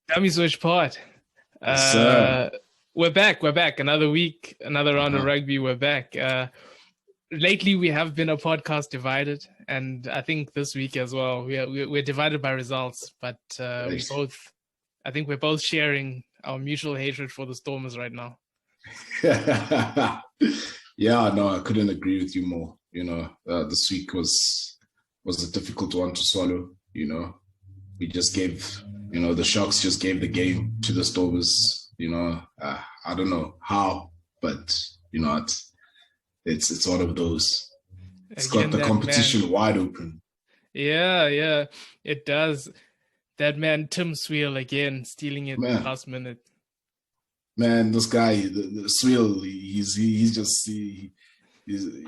Dummy Switch Pod. Yes, sir. We're back. We're back. Another week, another round of Uh-huh. rugby. We're back. Lately, we have been a podcast divided, and I think this week as well, we're divided by results. But Right. I think we're both sharing our mutual hatred for the Stormers right now. Yeah, no, I couldn't agree with you more. This week was a difficult one to swallow. We just gave, the Sharks just gave the game to the Stormers. I don't know how, but it's one of those. It's got Again, the that competition man. wide open. Yeah, it does. That man, Tim Sweel, again, stealing it last minute. Man, this guy, the Sweel, he's just you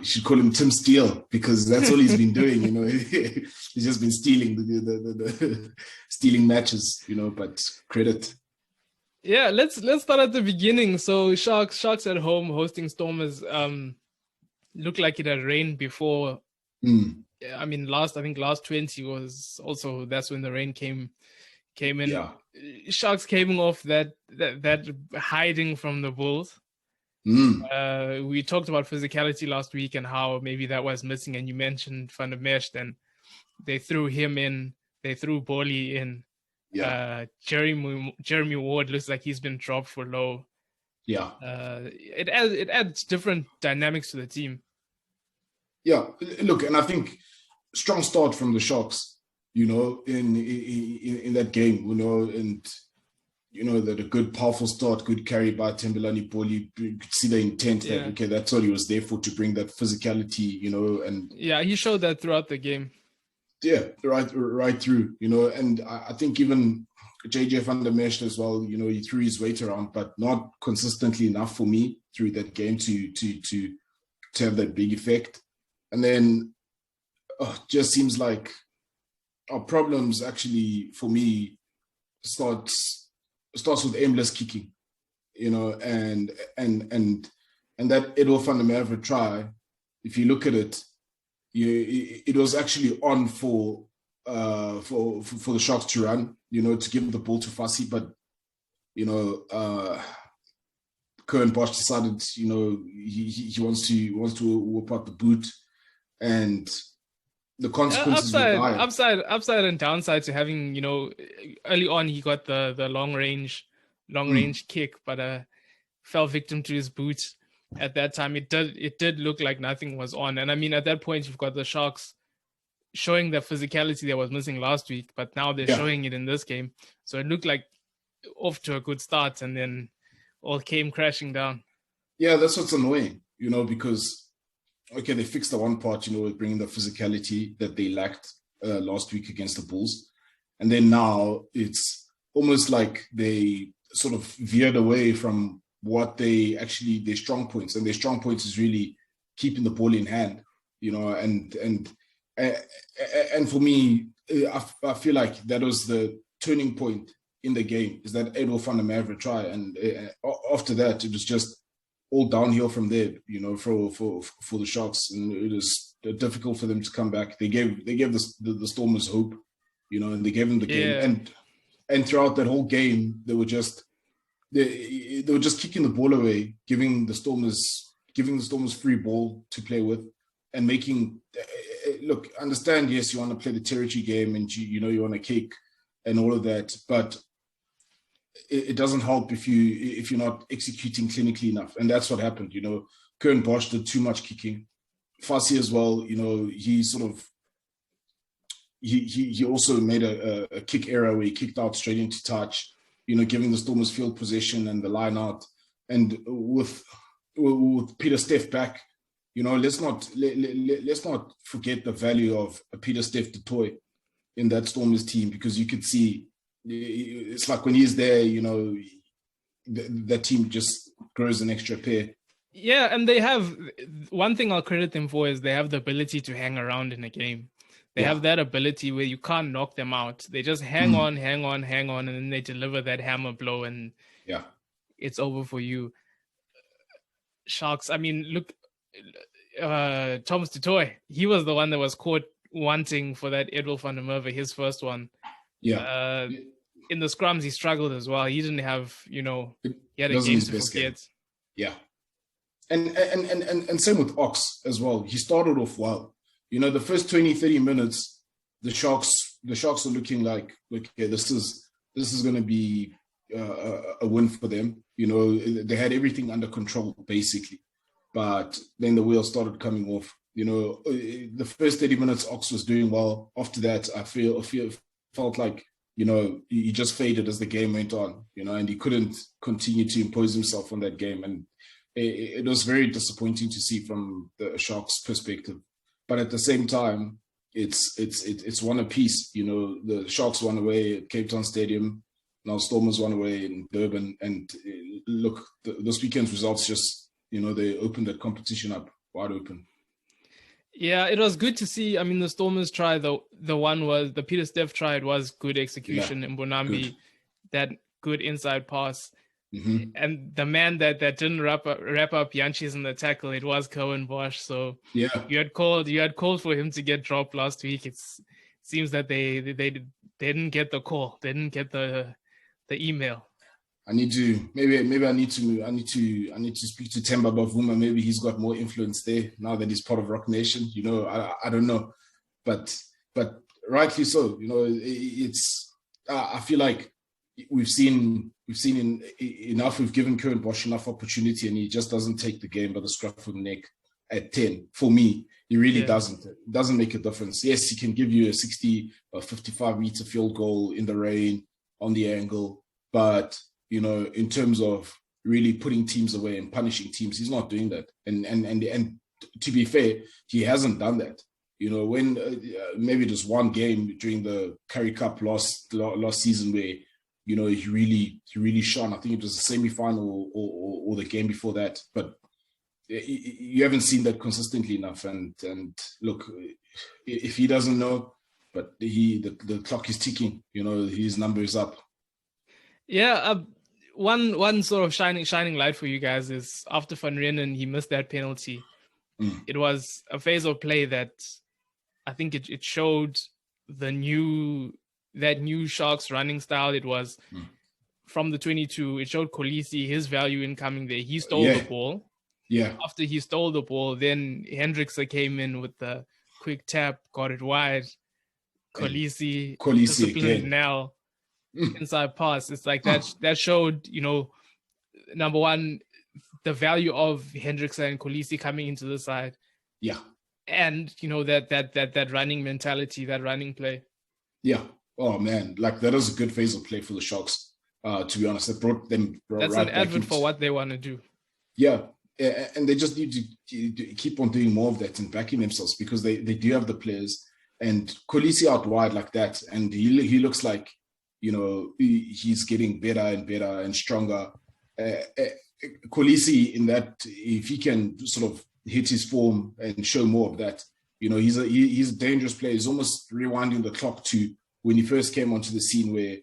should call him Tim Steele because that's all he's been doing. He's just been stealing the stealing matches. But credit. Yeah, let's start at the beginning. So Sharks at home hosting Stormers. Looked like it had rained before. I mean, last 20 was also, that's when the rain came in. Yeah. Sharks came off that hiding from the Bulls. We talked about physicality last week and how maybe that was missing, and you mentioned Van der Merch. Then they threw him in. They threw Bolly in. Yeah. Jeremy Ward looks like he's been dropped for low. Yeah. It adds different dynamics to the team. Yeah. Look, and I think strong start from the Sharks, in that game, and that a good powerful start, good carry by Tembelani Bolly. You could see the intent that okay, that's all he was there for, to bring that physicality, and yeah, he showed that throughout the game. Yeah, right through, and I think even JJ Van der Merch as well, he threw his weight around, but not consistently enough for me through that game to have that big effect. And then just seems like our problems actually for me starts with aimless kicking, and that Edward van der Merwe try, if you look at it, it was actually on for the Sharks to run, to give the ball to Fassi, but Curran Bosch decided, he wants to whip out the boot, and the consequences were dire. Upside and downside to having, early on he got the long range kick, but fell victim to his boot. At that time, it did look like nothing was on. And I mean, at that point, you've got the Sharks showing the physicality that was missing last week, but now they're showing it in this game. So it looked like off to a good start, and then all came crashing down. Yeah, that's what's annoying, because, okay, they fixed the one part, with bringing the physicality that they lacked last week against the Bulls. And then now it's almost like they sort of veered away from what their strong points, and their strong points is really keeping the ball in hand, and for me, I feel like that was the turning point in the game, is that Edward van der Merwe try, and after that it was just all downhill from there, for the Sharks, and it was difficult for them to come back. They gave the Stormers hope, and they gave them the game, and throughout that whole game they were just kicking the ball away, giving the Stormers free ball to play with, and making, look, understand, yes, you want to play the territory game, and you want to kick and all of that, but it doesn't help if you're not executing clinically enough, and that's what happened. Curran Bosch did too much kicking. Fassi as well, he sort of he also made a kick error where he kicked out straight into touch, giving the Stormers field possession and the line out. And with Peter Steff back, let's not forget the value of a Peter Steff du Toit in that Stormers team, because you could see it's like when he's there, that team just grows an extra pair. Yeah, and they have, one thing I'll credit them for is they have the ability to hang around in a game. They have that ability where you can't knock them out. They just hang on, and then they deliver that hammer blow, and it's over for you. Sharks, I mean, look, Thomas du Toit, he was the one that was caught wanting for that Edward van der Merwe, his first one. Yeah. in the scrums, he struggled as well. He didn't have, he had a game to forget. Yeah. And same with Ox as well. He started off well. The first 20, 30 minutes, the Sharks are looking like, okay, this is going to be a win for them. They had everything under control, basically. But then the wheels started coming off. The first 30 minutes, Ox was doing well. After that, I felt like, he just faded as the game went on, and he couldn't continue to impose himself on that game. And it was very disappointing to see from the Sharks' perspective. But at the same time, it's one apiece. The Sharks won away at Cape Town Stadium. Now Stormers won away in Durban. And look, this weekend's results just, they opened the competition up wide open. Yeah, it was good to see. I mean, the Stormers try, the one was, the Peter Steph try, it was good execution in Bonambi, that good inside pass. Mm-hmm. And the man that didn't wrap up Yanchis in the tackle, it was Cohen Bosch. So yeah, you had called for him to get dropped last week. It seems that they didn't get the call. They didn't get the email. I need to maybe I need to speak to Temba Bavuma. Maybe he's got more influence there now that he's part of Rock Nation. I don't know, but rightly so. It's I feel like we've seen enough. We've given Cohen Bosch enough opportunity, and he just doesn't take the game by the scruff of the neck at 10. For me, he really doesn't. It doesn't make a difference. Yes, he can give you a 60 or 55 meter field goal in the rain on the angle, but in terms of really putting teams away and punishing teams, he's not doing that. And to be fair, he hasn't done that. When maybe just one game during the Currie Cup last season where he really shone. I think it was the semi-final or the game before that. But you haven't seen that consistently enough. And look, if he doesn't know, but the clock is ticking. His number is up. Yeah. One sort of shining light for you guys is after Van Reenen, he missed that penalty. It was a phase of play that I think it showed that new Sharks running style. It was from the 22. It showed Kolisi his value in coming there. He stole the ball. Yeah. After he stole the ball, then Hendrickse came in with the quick tap, got it wide. Kolisi disciplined now. Inside pass. It's like that showed, number one, the value of Hendrickse and Kolisi coming into the side. Yeah. And that running mentality, that running play. Yeah. Oh man, like that was a good phase of play for the Sharks. To be honest, that brought them. That's right, an advert for what they want to do. Yeah, and they just need to keep on doing more of that and backing themselves because they do have the players. And Kolisi out wide like that, and he looks like he's getting better and better and stronger. Kolisi in that, if he can sort of hit his form and show more of that, he's a dangerous player. He's almost rewinding the clock to when he first came onto the scene where,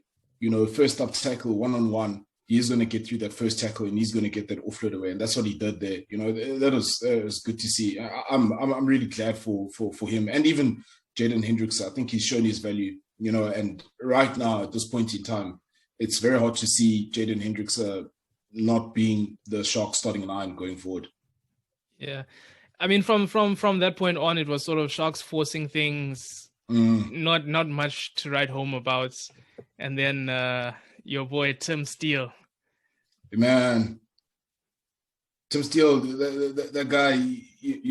first up tackle, one-on-one, he's going to get through that first tackle and he's going to get that offload away. And that's what he did there. That was good to see. I'm really glad for him. And even Jaden Hendrickse, I think he's shown his value, and right now at this point in time, it's very hard to see Jaden Hendrickse not being the Sharks starting line going forward. Yeah. I mean, from that point on, it was sort of Sharks forcing things, not much to write home about. And then your boy, Tim Steele. Man, Tim Steele, that guy, you'll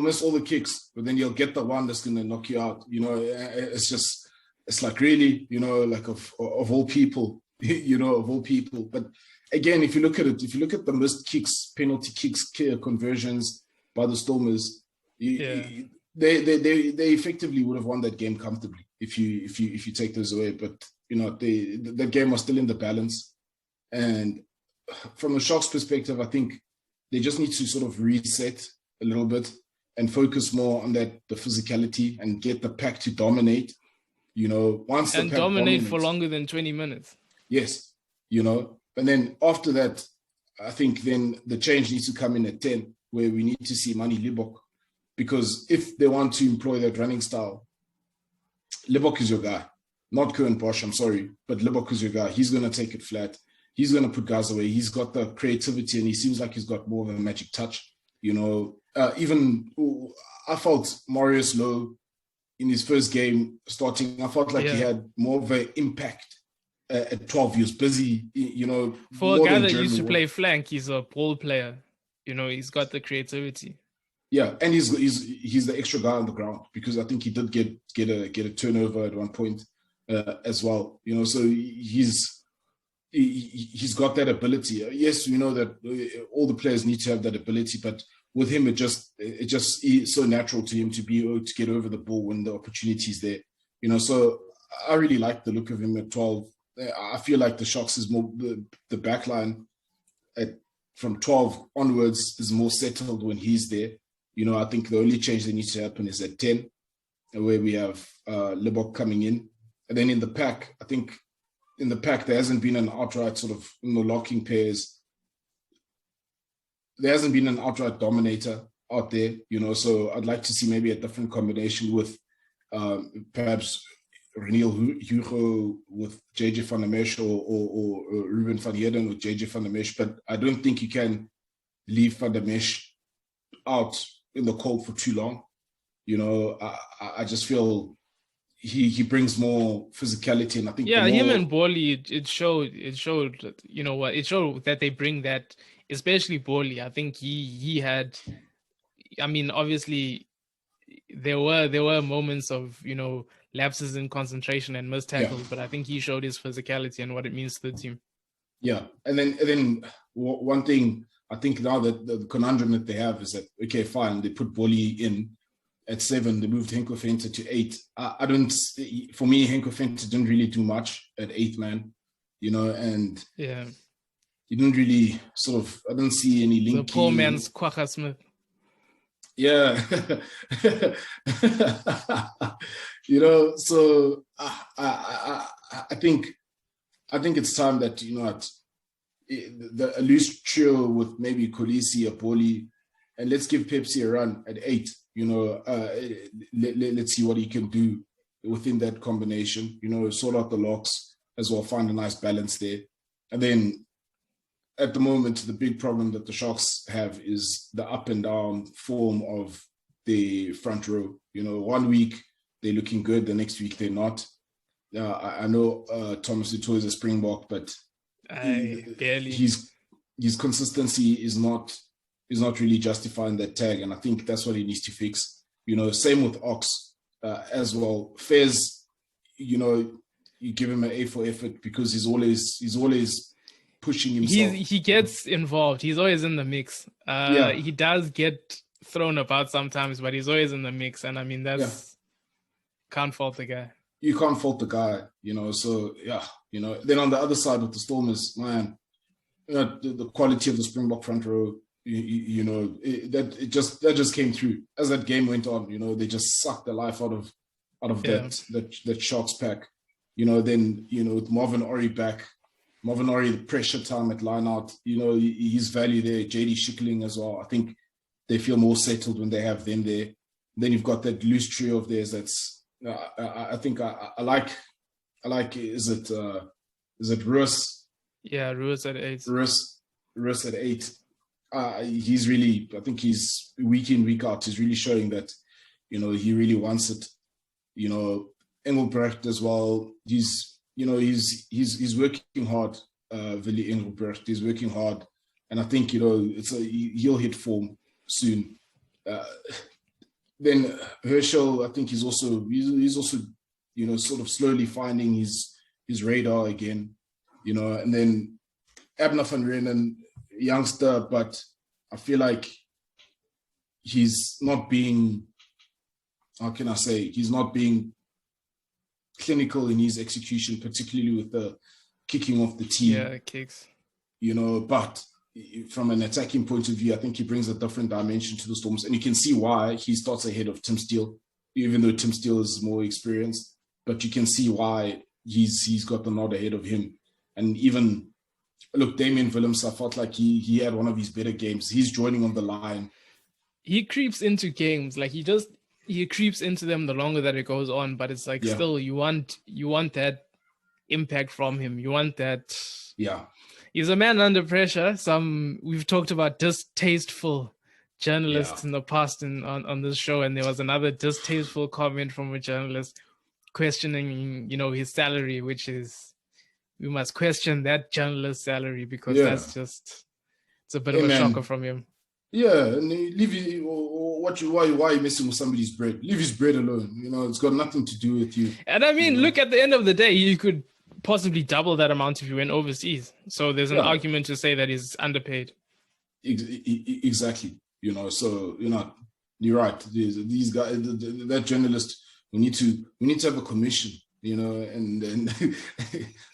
miss all the kicks, but then you'll get the one that's going to knock you out. It's like really, like of all people, of all people. But again, if you look at the missed kicks, penalty kicks, conversions by the Stormers, they effectively would have won that game comfortably if you take those away. But the game was still in the balance. And from a Sharks perspective, I think they just need to sort of reset a little bit and focus more on the physicality and get the pack to dominate. Once the pack dominate for longer than 20 minutes. Yes, and then after that, I think then the change needs to come in at 10, where we need to see Mani Libbok, because if they want to employ that running style, Libbok is your guy. not Curran Bosch, I'm sorry, but Libbok is your guy. He's going to take it flat. He's going to put guys away. He's got the creativity, and he seems like he's got more of a magic touch. Even I felt Marius Lowe in his first game starting, I felt like he had more of an impact at 12. He was busy, For a guy that used to play flank, he's a ball player. He's got the creativity. Yeah, and he's the extra guy on the ground, because I think he did get a turnover at one point as well. So he's got that ability. Yes, we know that all the players need to have that ability, but with him, it just is so natural to him to be able to get over the ball when the opportunity is there. So I really like the look of him at 12. I feel like the Sharks is more the back line from 12 onwards is more settled when he's there. I think the only change that needs to happen is at 10, where we have Libbok coming in. And then in the pack, I think in the pack, there hasn't been an outright sort of locking pairs. There hasn't been an outright dominator out there, so I'd like to see maybe a different combination with perhaps Reniel Hugo with JJ van der Merch or Ruben van Heerden with JJ van der Merch, but I don't think you can leave van der Merch out in the cold for too long. I just feel he brings more physicality, and I think him and Borley, it showed it showed that they bring that, especially Borley. I think he had, obviously there were moments of lapses in concentration and missed tackles, but I think he showed his physicality and what it means to the team. Yeah, and then one thing I think now that the conundrum that they have is that, okay, fine, they put Borley in at 7, they moved Henko Venter to 8. For me, Henko Venter didn't really do much at 8 man, and yeah, he didn't really I didn't see any link. The poor man's Kwagga Smith. Yeah. So I think it's time that, a loose trio with maybe Kolisi, Apoli, and let's give Pepsi a run at 8. Let's see what he can do within that combination, sort out the locks as well, find a nice balance there. And then at the moment, the big problem that the Sharks have is the up and down form of the front row. 1 week they're looking good, the next week they're not. I know Thomas Dutoit is a Springbok, but his consistency is not really justifying that tag, and I think that's what he needs to fix. Same with Ox as well. Fez, you give him an A for effort, because he's always pushing himself. He gets involved. He's always in the mix. He does get thrown about sometimes, but he's always in the mix. And can't fault the guy. You can't fault the guy, So then on the other side with the Stormers, man, the quality of the Springbok front row, that just came through as that game went on. They just sucked the life out of that Sharks pack. Then with Marvin Ori back. Marvin Ori, the pressure time at line out, his value there. JD Schickling as well. I think they feel more settled when they have them there. Then you've got that loose trio of theirs. That's I think I like. Is it Russ? Yeah, Russ at 8. Russ at 8. He's really. I think he's week in, week out. He's really showing that, he really wants it. Engelbrecht as well. He's working hard. Willi Engelbrecht. He's working hard, and I think he'll hit form soon. Then Herschel, I think he's also sort of slowly finding his radar again, and then Abner van Reenen, youngster, but I feel like he's not being, he's not being clinical in his execution, particularly with the kicking off the team. Yeah, kicks. But from an attacking point of view, I think he brings a different dimension to the Storms, and you can see why he starts ahead of Tim Steele, even though Tim Steele is more experienced. But you can see why he's got the nod ahead of him. And even look, Damian Willems, I felt like he had one of his better games. He's joining on the line. He creeps into games like he he creeps into them the longer that it goes on, but it's like still you want that impact from him. You want that. Yeah. He's a man under pressure. We've talked about distasteful journalists in the past on this show, and there was another distasteful comment from a journalist questioning, his salary, which is, we must question that journalist's salary because that's just, it's a bit of a shocker from him. Yeah, and leave why are you messing with somebody's bread? Leave his bread alone. It's got nothing to do with you. And I mean, look, at the end of the day, you could possibly double that amount if you went overseas. So there's an argument to say that he's underpaid. Exactly. So you're right. These guys, that journalist, we need to have a commission. And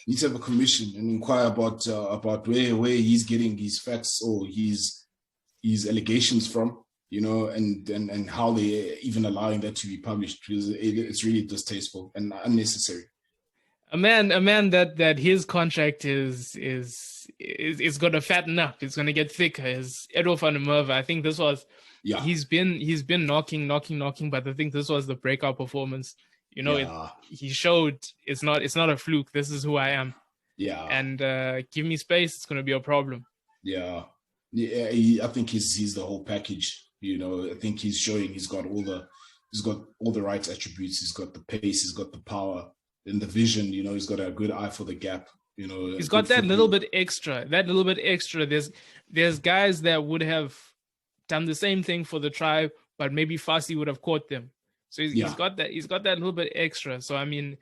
need to have a commission and inquire about where he's getting his facts or his allegations from, and how they even allowing that to be published, because it's really distasteful and unnecessary. A man that his contract is going to fatten up. It's going to get thicker. Is Edo van der Merwe. I think this was. Yeah. He's been knocking, but I think this was the breakout performance. He showed it's not a fluke. This is who I am. Yeah. And give me space. It's going to be a problem. Yeah. Yeah, I think he's the whole package. I think he's showing he's got all the right attributes. He's got the pace. He's got the power and the vision. He's got a good eye for the gap. He's got that little bit extra. There's guys that would have done the same thing for the tribe, but maybe Fassi would have caught them. So he's got that. He's got that little bit extra. So I mean,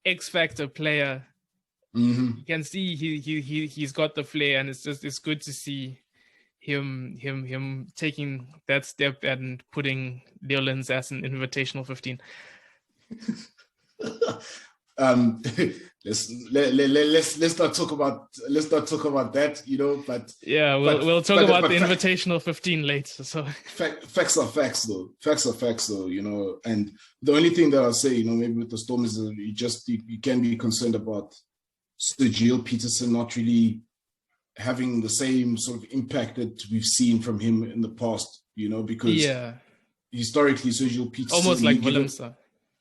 X factor player. Mm-hmm. You can see he's got the flair, and it's good to see him taking that step and putting Leolin's as an invitational 15. Let's not talk about that, but we'll talk about the invitational 15 later. So facts are facts though, and the only thing that I'll say, maybe with the Storm is you can be concerned about Sir Gilles Peterson not really having the same sort of impact that we've seen from him in the past, because historically Sir Gilles Peterson almost like Willemse.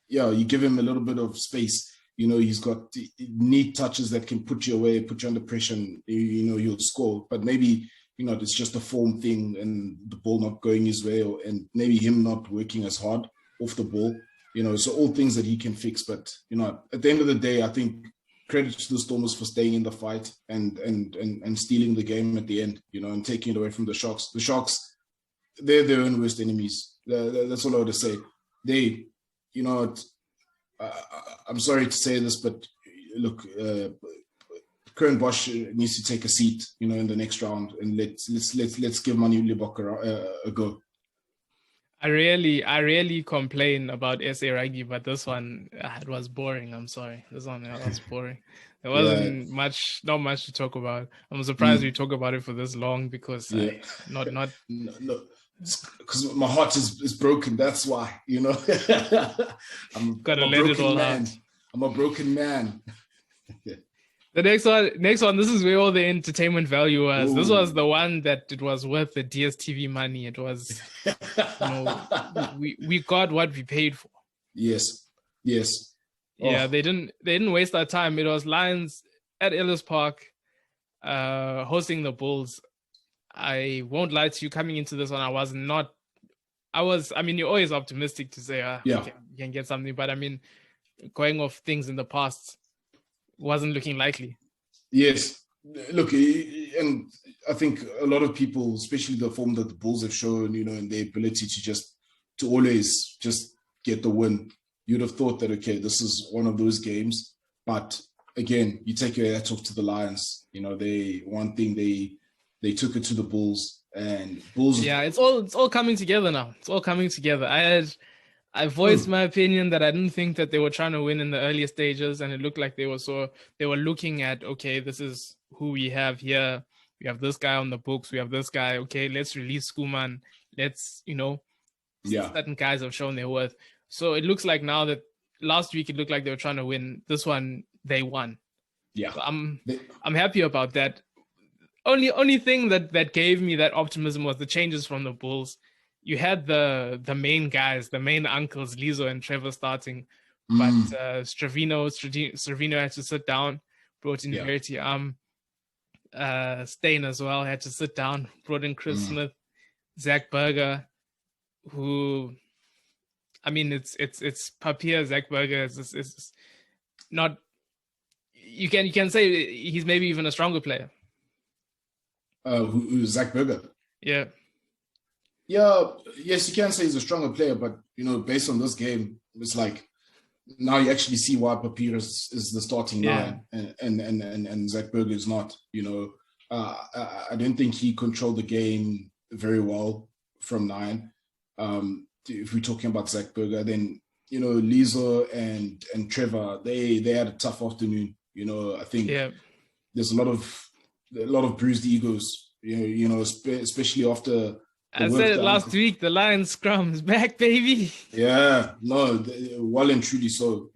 You give him a little bit of space. He's got neat touches that can put you away, put you under pressure, and he'll score. But maybe it's just a form thing, and the ball not going his way, and maybe him not working as hard off the ball. So all things that he can fix. But at the end of the day, I think credit to the Stormers for staying in the fight and stealing the game at the end, and taking it away from the Sharks. The Sharks, they're their own worst enemies. That's all I would say. They, I'm sorry to say this, but look, Curran Bosch needs to take a seat, in the next round, and let's give Manu Libbok a go. I really complain about SA Rugby, but this one, it was boring. I'm sorry. This one was boring. There wasn't not much to talk about. I'm surprised we talk about it for this long because not. No. Because my heart is broken. That's why, I'm gotta let it all out. I'm a broken man. The next one. This is where all the entertainment value was. Ooh. This was the one that it was worth the DSTV money. It was, we got what we paid for. Yes. Yeah, they didn't waste our time. It was Lions at Ellis Park, hosting the Bulls. I won't lie to you, coming into this one, I mean, you're always optimistic to say, you can get something. But I mean, going off things in the past wasn't looking likely. Yes. Look, and I think a lot of people, especially the form that the Bulls have shown, and their ability to always just get the win, you'd have thought that, okay, this is one of those games. But again, you take your hat off to the Lions. They took it to the Bulls, and Bulls. Yeah, it's all coming together now. It's all coming together. I voiced my opinion that I didn't think that they were trying to win in the earlier stages, and it looked like they were looking at, okay, this is who we have here. We have this guy on the books. We have this guy. Okay, let's release Skuman. Let's, certain guys have shown their worth. So it looks like now that last week it looked like they were trying to win. This one they won. Yeah, so I'm happy about that. Only thing that gave me that optimism was the changes from the Bulls. you had the main guys, the main uncles, Lizo and Trevor starting, but Stravino had to sit down, brought in Verity. Stain as well had to sit down, brought in Chris Smith, Zach Berger, who, I mean, it's Papier. Zach Berger is not. You can say he's maybe even a stronger player. Who's Zach Berger? Yeah. Yeah, yes, you can say he's a stronger player, but based on this game, it's like now you actually see why Papier is the starting line, and Zach Berger is not. I don't think he controlled the game very well from 9. If we're talking about Zach Berger, then Lizo and Trevor, they had a tough afternoon. I think there's a lot of bruised egos. Especially after. I said it last week. The Lions scrum is back, baby. Yeah, no, well and truly so.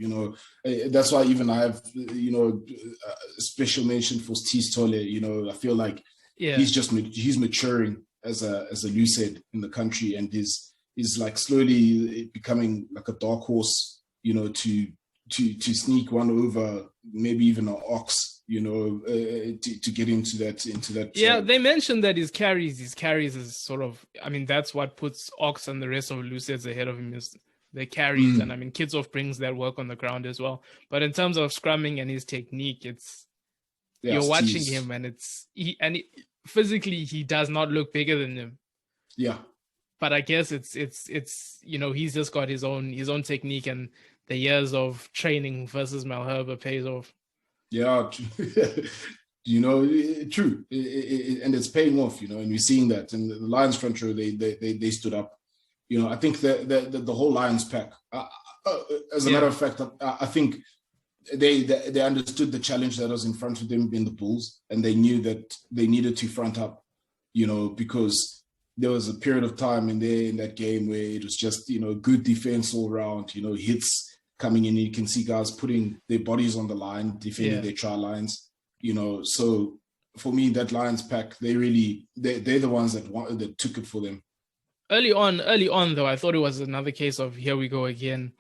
That's why even I have a special mention for Steve Tolle. I feel like he's maturing as a loose head in the country, and is like slowly becoming like a dark horse. To sneak one over, maybe even an Ox. To get into that. Yeah, they mentioned that his carries is sort of, I mean, that's what puts Ox and the rest of Lucets ahead of him, is the carries. And I mean, Kidsoff brings that work on the ground as well. But in terms of scrumming and his technique, you're watching him, and physically he does not look bigger than him. Yeah. But I guess it's he's just got his own technique, and the years of training versus Malherbe pays off. Yeah, true, and it's paying off, and we're seeing that. And the Lions front row, they stood up. I think the whole Lions pack. As a matter of fact, I think they understood the challenge that was in front of them in the Bulls, and they knew that they needed to front up. Because there was a period of time in that game where it was just good defense all around. Hits coming in, you can see guys putting their bodies on the line, defending their try lines. So for me, that Lions pack, they're the ones that took it for them. Early on, though, I thought it was another case of here we go again,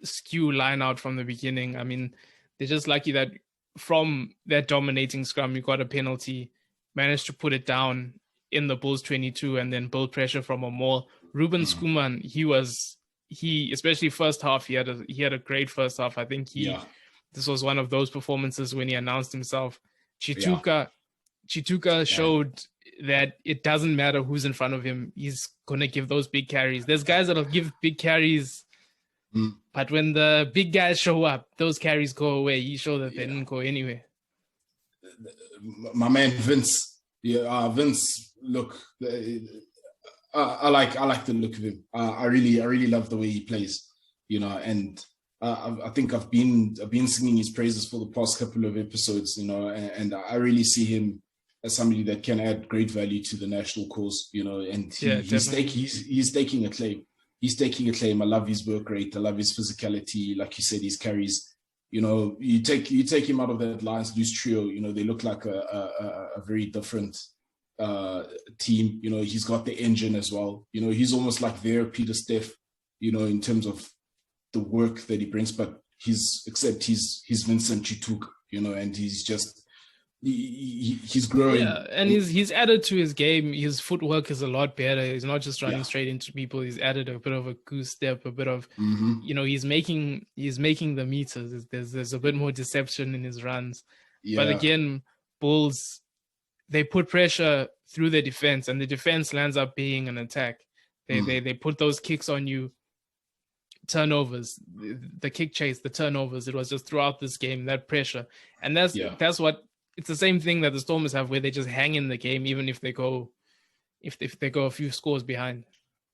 skew line out from the beginning. I mean, they're just lucky that from that dominating scrum, you got a penalty, managed to put it down in the Bulls 22, and then build pressure from a maul. Ruben Skuman, he especially first half, he had a great first half. I think this was one of those performances when he announced himself. Chituka showed that it doesn't matter who's in front of him, he's gonna give those big carries. There's guys that'll give big carries, but when the big guys show up, those carries go away. He showed that they didn't go anywhere. My man Vince, Vince, look. I like the look of him. I really love the way he plays, and I think I've been singing his praises for the past couple of episodes, and I really see him as somebody that can add great value to the national cause, and he's taking a claim. He's taking a claim. I love his work rate. I love his physicality. Like you said, his carries. You take him out of that Lions loose trio. They look like a very different team. He's got the engine as well. He's almost like their Peter Steph, in terms of the work that he brings, but he's Vincent Chituk, and he's just he's growing. Yeah, and he's added to his game. His footwork is a lot better. He's not just running straight into people. He's added a bit of a goose step, a bit of he's making the meters. There's a bit more deception in his runs. But again, Bulls, they put pressure through the defense, and the defense lands up being an attack. They put those kicks on you, turnovers, the kick chase, the turnovers. It was just throughout this game, that pressure. And that's what, it's the same thing that the Stormers have, where they just hang in the game, even if they go a few scores behind.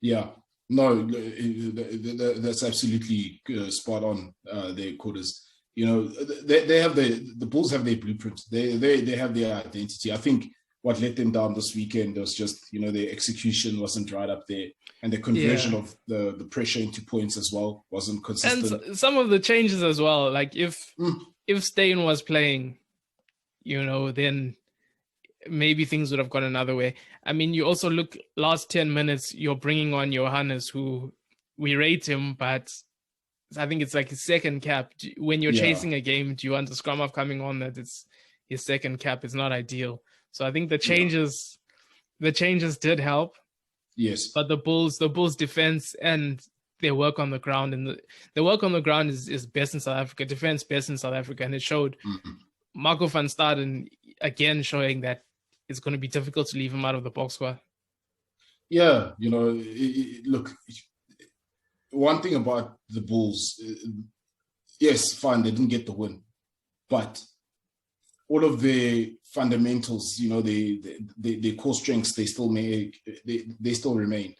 Yeah. No, that's absolutely spot on, their quarters. They have the Bulls have their blueprint. They have their identity. I think what let them down this weekend was just, their execution wasn't right up there, and the conversion of the pressure into points as well wasn't consistent. And some of the changes as well, like if Stain was playing, then maybe things would have gone another way. I mean, you also look last 10 minutes, you're bringing on Johannes, who we rate him, but I think it's like his second cap. When you're chasing a game, do you want the scrum half coming on that it's his second cap? It's not ideal. So I think the changes did help. Yes. But the Bulls defense and their work on the ground, and the work on the ground is best in South Africa, defense best in South Africa, and it showed. Marco van Staden again showing that it's going to be difficult to leave him out of the box squad. Yeah, look, one thing about the Bulls, yes, fine, they didn't get the win, but all of the fundamentals, the core strengths, they still remain.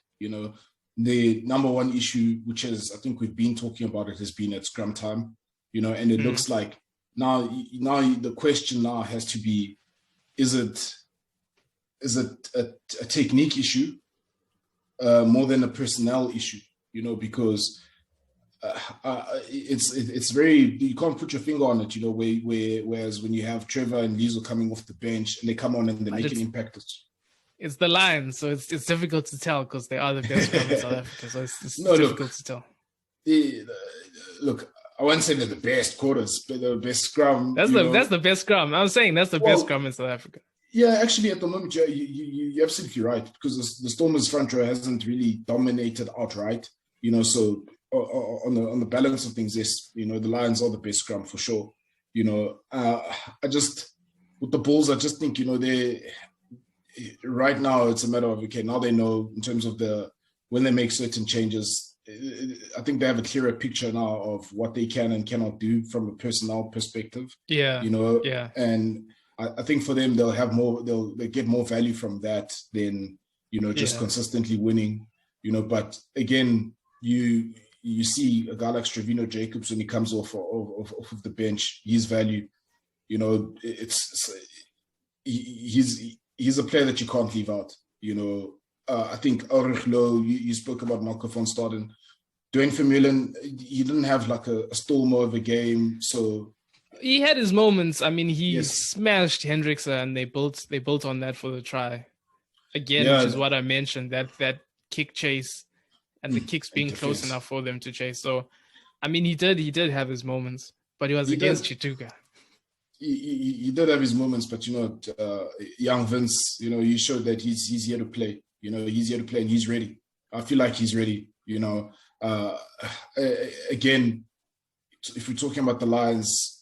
The number one issue, which is, I think we've been talking about it, has been at scrum time, and it looks like now the question now has to be, is it a technique issue more than a personnel issue? Because it's very, you can't put your finger on it, whereas when you have Trevor and Lizo coming off the bench and they come on and they make an impact. It's the Lions, so it's difficult to tell because they are the best scrum in South Africa, so it's difficult to tell. Look, I wouldn't say they're the best quarters, but they're the best scrum. That's the best scrum. I'm saying that's the best scrum in South Africa. Yeah, actually, at the moment, you're absolutely right, because the Stormers' front row hasn't really dominated outright. So on the balance of things, yes, the Lions are the best scrum for sure. I just, with the Bulls, I just think, they right now it's a matter of, okay, now they know in terms of when they make certain changes, I think they have a clearer picture now of what they can and cannot do from a personnel perspective. Yeah. And I think for them, they'll get more value from that than, just consistently winning, but again, you see a guy like Stravino Jacobs, when he comes off of the bench, his value, he's a player that you can't leave out. I think Ulrich Loh, you spoke about Marco van Staden. Dwayne Vermeulen, he didn't have like a storm over game, so he had his moments. I mean, he smashed Hendrickse, and they built on that for the try again, which is what I mentioned, that kick chase and the kicks being close enough for them to chase. So, I mean, he did have his moments, but he was against Cheetah. He did have his moments, but young Vince, he showed that he's here to play. He's here to play and he's ready. I feel like he's ready. Again, if we're talking about the Lions,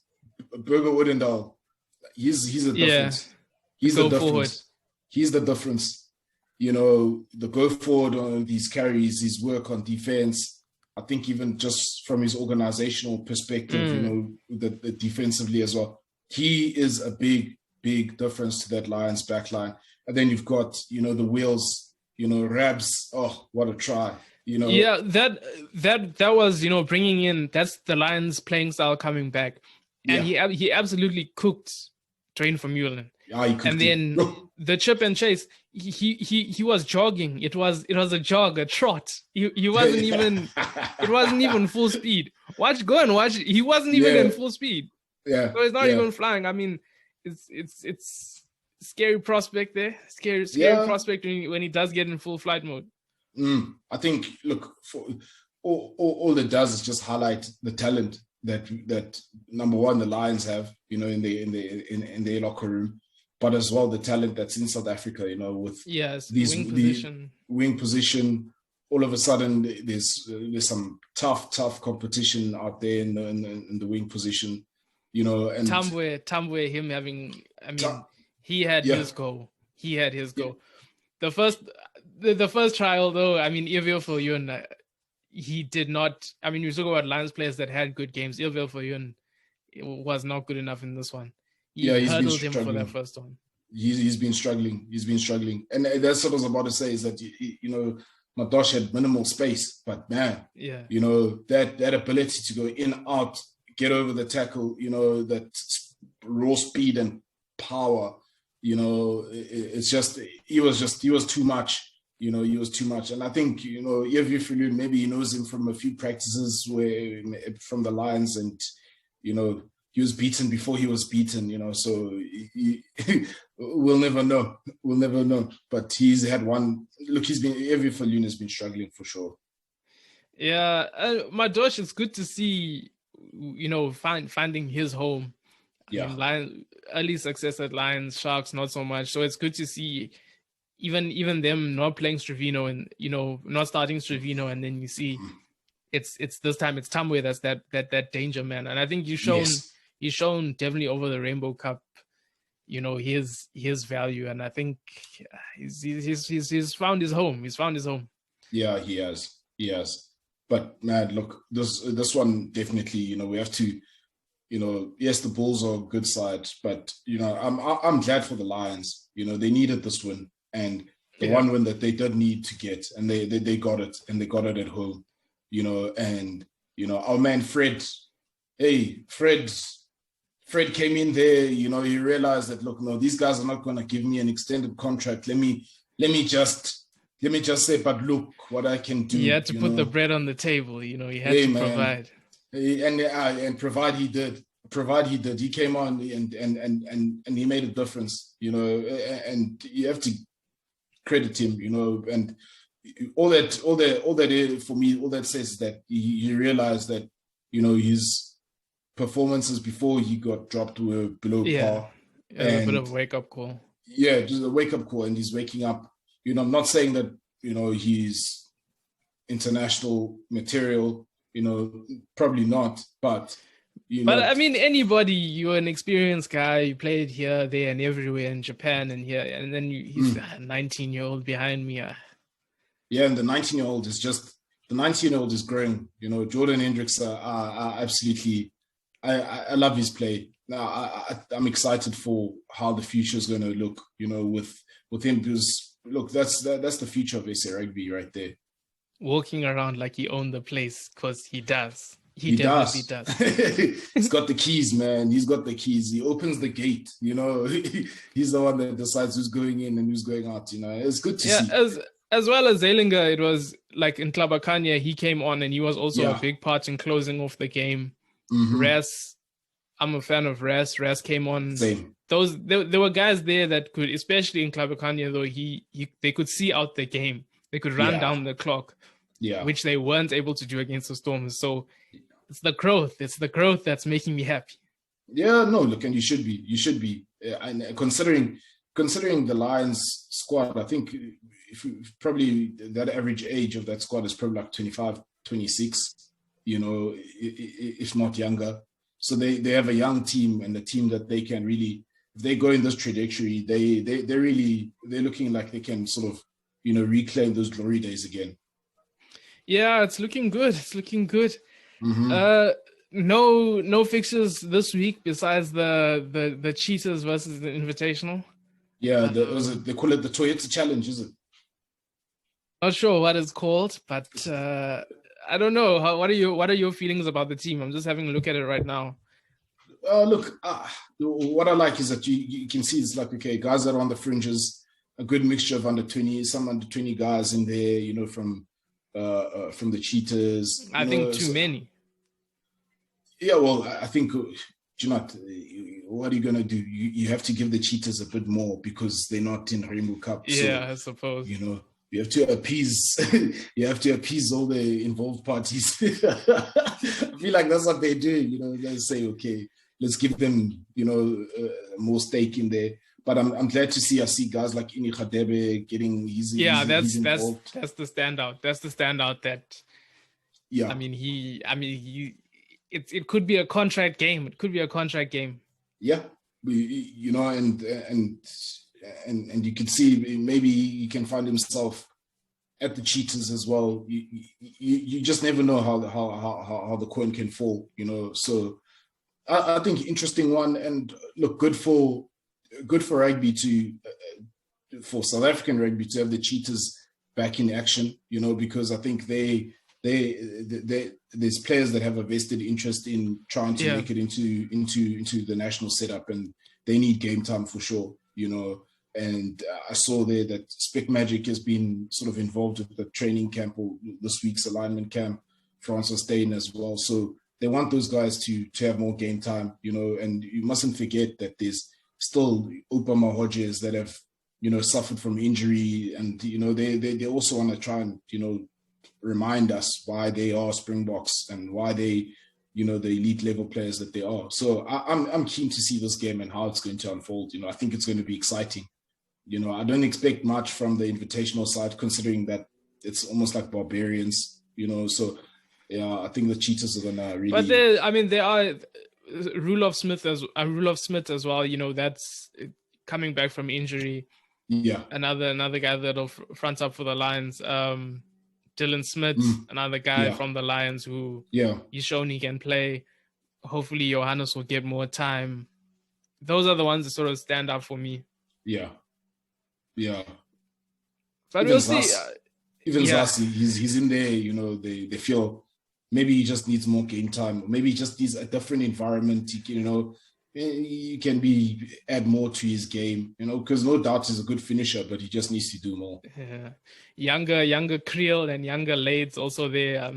Burger Woodendal, he's a difference. He's the difference. Forward. He's the difference. The go forward on these carries, his work on defense. I think even just from his organizational perspective, the defensively as well, he is a big, big difference to that Lions backline. And then you've got, the wheels, Rabs. Oh, what a try. Yeah, that was, bringing in, that's the Lions playing style coming back. And he absolutely cooked Dwayne Vermeulen. Yeah, he cooked and then the chip and chase, he was jogging. It was a jog, a trot. He wasn't even, it wasn't even full speed. Go and watch. He wasn't even in full speed. Yeah. So it's not even flying. I mean, it's scary prospect there. Scary prospect when he does get in full flight mode. I think, look, for all it does is just highlight the talent that number one, the Lions have, in their locker room, but as well the talent that's in South Africa, with these wing position. All of a sudden, there's some tough competition out there in the wing position. And Tambwe, him having, I mean, he had his goal. The first trial, though, I mean, Irville for Yun, he did not. I mean, you talk about Lions players that had good games. Irville for Yun was not good enough in this one. He's hurdled him for that first one. He's been struggling. And that's what I was about to say, is that, Madosh had minimal space, but man, that ability to go in, out, get over the tackle, that raw speed and power, it's just, he was too much. He was too much. And I think, Yevgeny Filun, maybe he knows him from a few practices from the Lions, and, he he was beaten before he was beaten, you know. So we'll never know. We'll never know. But he's had one. Look, every Falloon has been struggling for sure. Yeah, my Dosh, it's good to see, you know, finding his home. I Yeah. mean, Lions, early success at Lions, Sharks, not so much. So it's good to see even them not playing Stravino and, you know, not starting Stravino, and then you see it's this time it's Tamwe that's that danger man. And I think he's shown definitely over the Rainbow Cup, you know, his value. And I think he's found his home. He's found his home. Yeah, he has. But man, look, this one definitely, you know, we have to, you know, yes, the Bulls are a good side, but you know, I'm glad for the Lions. You know, they needed this win, and the one win that they did need to get, and they got it, and they got it at home. You know, and you know, our man Fred, Fred came in there. You know, he realized that, look, no, these guys are not going to give me an extended contract. Let me just say, but look what I can do. He had to put the bread on the table. You know, he had to provide. And provide he did. He came on and he made a difference. You know, and you have to credit him. You know, and all that for me, all that says is that he realized that, you know, his performances before he got dropped were below par. And a bit of a wake up call. Yeah, just a wake up call, and he's waking up. You know, I'm not saying that, you know, he's international material, you know, probably not, but, you know. But I mean, anybody, you're an experienced guy, you played here, there, and everywhere in Japan and here, and then he's a 19-year-old behind me. Yeah, and the 19-year-old is growing. You know, Jordan Hendricks are absolutely, I love his play. I'm excited for how the future is going to look, you know, with him, because look, that's the future of SA Rugby right there. Walking around like he owned the place, because he does. He definitely does. He's got the keys, man. He's got the keys. He opens the gate, you know. He's the one that decides who's going in and who's going out, you know. It's good to see. As well as Zelinger, it was like in Klabakanya, he came on and he was also a big part in closing off the game. Ras, I'm a fan of Ras. Ras came on. Same. There were guys there that could, especially in Klabakanya, though, they could see out the game. They could run down the clock, which they weren't able to do against the Stormers. So it's the growth. It's the growth that's making me happy. Yeah, no, look, and you should be. And considering the Lions squad, I think probably that average age of that squad is probably like 25, 26, you know, if not younger. So they have a young team, and a team that they can really, if they go in this trajectory, they're looking like they can sort of, you know, reclaim those glory days again. Yeah, it's looking good. It's looking good. No fixtures this week besides the Cheetahs versus the Invitational. Yeah, they call it the Toyota Challenge, is it? Not sure what it's called, but I don't know. What are your feelings about the team? I'm just having a look at it right now. Look, what I like is that you can see it's like, okay, guys that are on the fringes, a good mixture of under 20, some under 20 guys in there, you know, from the Cheetahs. I think too many. Yeah, well, I think, what are you going to do? You have to give the Cheetahs a bit more because they're not in Rainbow Cup. Yeah, so, I suppose. You know, you have to appease all the involved parties. I feel like that's what they do. You know, they say, okay, let's give them, you know, more stake in there. But I'm glad to see. I see guys like Ini Khadebe getting he's involved. That's the standout. That's the standout. That yeah. I mean, it could be a contract game. It could be a contract game. Yeah, you know, and you can see maybe he can find himself at the Cheetahs as well. You just never know how the coin can fall, you know. So I think interesting one, and look, good for rugby for South African rugby to have the Cheetahs back in action, you know, because I think there's players that have a vested interest in trying to make it into the national setup, and they need game time for sure, you know. And I saw there that Spec Magic has been sort of involved with the training camp or this week's alignment camp. France was staying as well. So they want those guys to have more game time, you know, and you mustn't forget that there's still Obama Hodges that have, you know, suffered from injury, and, you know, they also want to try and, you know, remind us why they are Springboks and why they, you know, the elite level players that they are. So I'm keen to see this game and how it's going to unfold. You know, I think it's going to be exciting. You know, I don't expect much from the invitational side, considering that it's almost like barbarians, you know. So, yeah, I think the Cheetahs are going to really... But they are Roelof Smith as well. You know, that's coming back from injury. Yeah. Another guy that'll front up for the Lions. Dylan Smith, another guy from the Lions who he's shown he can play. Hopefully Johannes will get more time. Those are the ones that sort of stand out for me. Yeah. But we'll see. Even Zassi, he's in there, you know, they feel maybe he just needs more game time. Maybe he just needs a different environment. You know, he can add more to his game, you know, because no doubt he's a good finisher, but he just needs to do more. Yeah. Younger Creel and younger Lades also there.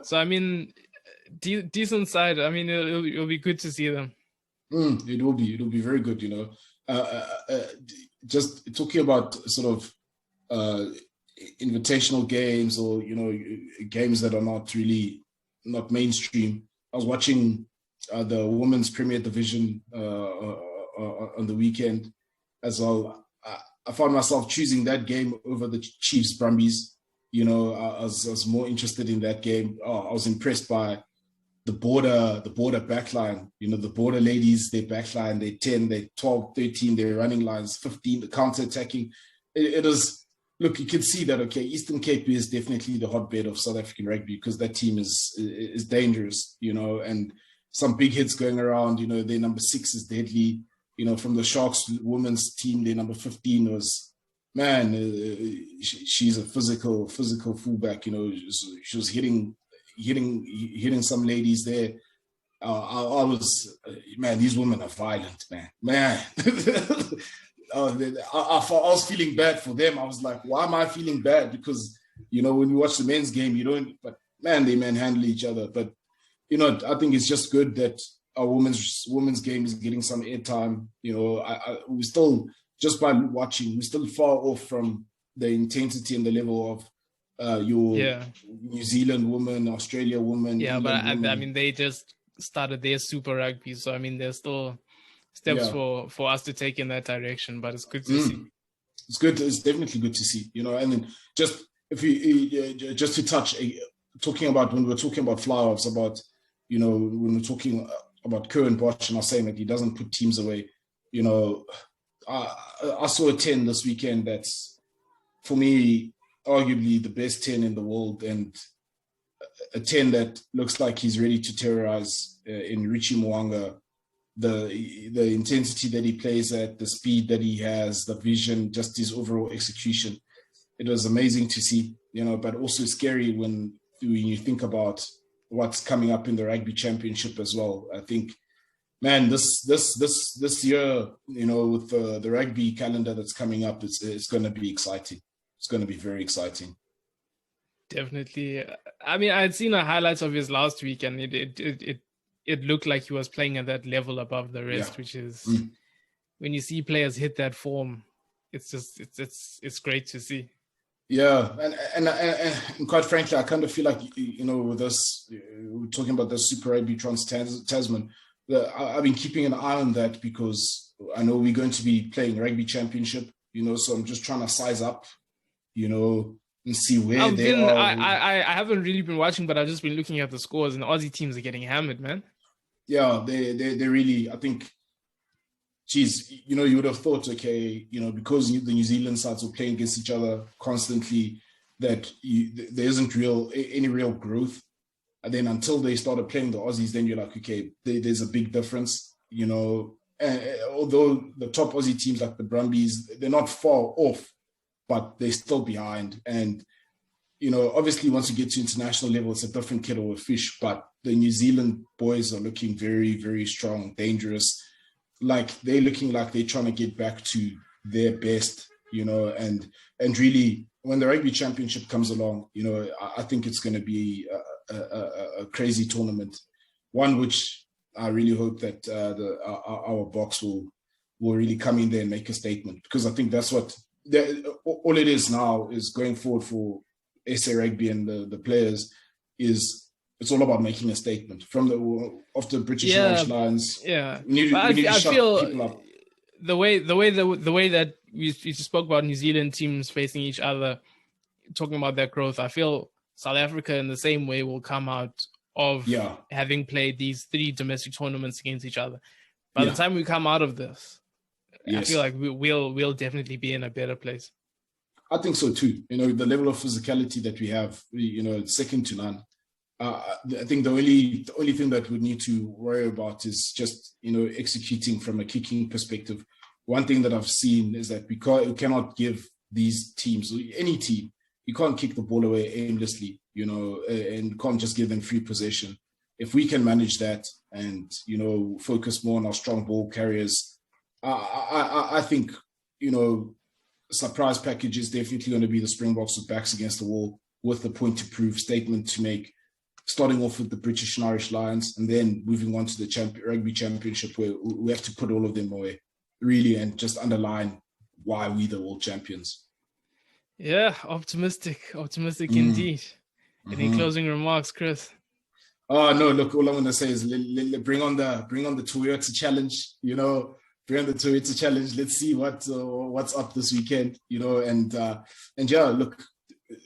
So, I mean, decent side. I mean, it'll be good to see them. It'll be very good, you know. Just talking about sort of invitational games, or, you know, games that are not mainstream. I was watching the Women's Premier Division on the weekend as well. I found myself choosing that game over the Chiefs Brumbies. You know, I was more interested in that game. I was impressed by the border backline. You know, the border ladies, their backline, they're 10, they're 12, 13, their running lines, 15, the counter-attacking. It is, look, you can see that, okay, Eastern Cape is definitely the hotbed of South African rugby, because that team is dangerous, you know, and some big hits going around. You know, their number 6 is deadly. You know, from the Sharks women's team, their number 15 was, man, she's a physical fullback. You know, she was hitting some ladies there. I was, man, these women are violent, man. I was feeling bad for them. I was like, why am I feeling bad? Because, you know, when you watch the men's game, you don't, but man, they manhandle each other. But, you know, I think it's just good that our women's game is getting some airtime. You know, we still, just by watching, we're still far off from the intensity and the level of your New Zealand woman, Australia woman. Yeah, England but woman. I mean, they just started their Super Rugby, so I mean, there's still steps for us to take in that direction. But it's good to see. It's good. It's definitely good to see. You know, and then just if you just to touch, talking about when we're talking about fly-offs, about, you know, when we're talking about Curran Bosch, and I was saying that he doesn't put teams away. You know, I saw a 10 this weekend that's, for me, arguably the best 10 in the world, and a 10 that looks like he's ready to terrorize in Richie Mwanga. The intensity that he plays at, the speed that he has, the vision, just his overall execution. It was amazing to see, you know, but also scary when you think about what's coming up in the Rugby Championship as well. I think, man, this year, you know, with the rugby calendar that's coming up, it's going to be exciting. It's going to be very exciting. Definitely. I mean, I had seen the highlights of his last week, and it looked like he was playing at that level above the rest, which is when you see players hit that form, it's just it's great to see. Yeah, and quite frankly, I kind of feel like, you know, with this, we're talking about the Super Rugby Trans Tasman. I've been keeping an eye on that because I know we're going to be playing Rugby Championship, you know, so I'm just trying to size up, you know, and see where they are. I haven't really been watching, but I've just been looking at the scores, and the Aussie teams are getting hammered, man. Yeah, they really, I think, geez, you know, you would have thought, okay, you know, because the New Zealand sides were playing against each other constantly, that there isn't any real growth. And then until they started playing the Aussies, then you're like, okay, there's a big difference, you know. Although the top Aussie teams like the Brumbies, they're not far off, but they're still behind. And, you know, obviously once you get to international level, it's a different kettle of fish, but the New Zealand boys are looking very, very strong, dangerous. Like they're looking like they're trying to get back to their best, you know, and really when the Rugby Championship comes along, you know, I think it's going to be a crazy tournament. one which I really hope that our box will really come in there and make a statement, because I think that's what all it is now is going forward for SA Rugby and the players is it's all about making a statement from off the British Irish Lions. Yeah, we need to shut people up. The way that we spoke about New Zealand teams facing each other, talking about their growth, I feel South Africa in the same way will come out of having played these 3 domestic tournaments against each other. By the time we come out of this, I feel like we'll definitely be in a better place. I think so too. The level of physicality that we have, it's second to none. I think the only thing that we need to worry about is just executing from a kicking perspective. One thing that I've seen is that we cannot give these teams, any team, you can't kick the ball away aimlessly, and can't just give them free possession. If we can manage that and focus more on our strong ball carriers, I think surprise package is definitely going to be the Springboks with backs against the wall, with the point to prove statement to make, starting off with the British and Irish Lions and then moving on to the Rugby Championship, where we have to put all of them away, really, and just underline why we the world champions. Yeah, optimistic indeed. Any closing remarks, Chris? Oh no! Look, all I'm going to say is bring on the Toyota challenge. Bring on the Toyota challenge. Let's see what's up this weekend. And yeah, look,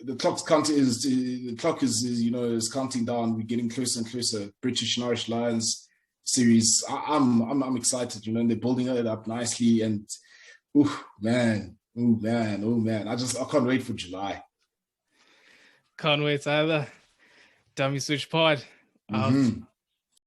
the clock is counting down. We're getting closer and closer. British and Irish Lions series. I'm excited. And they're building it up nicely. And oh man. I can't wait for July. Can't wait either. Dummy Switch Pod.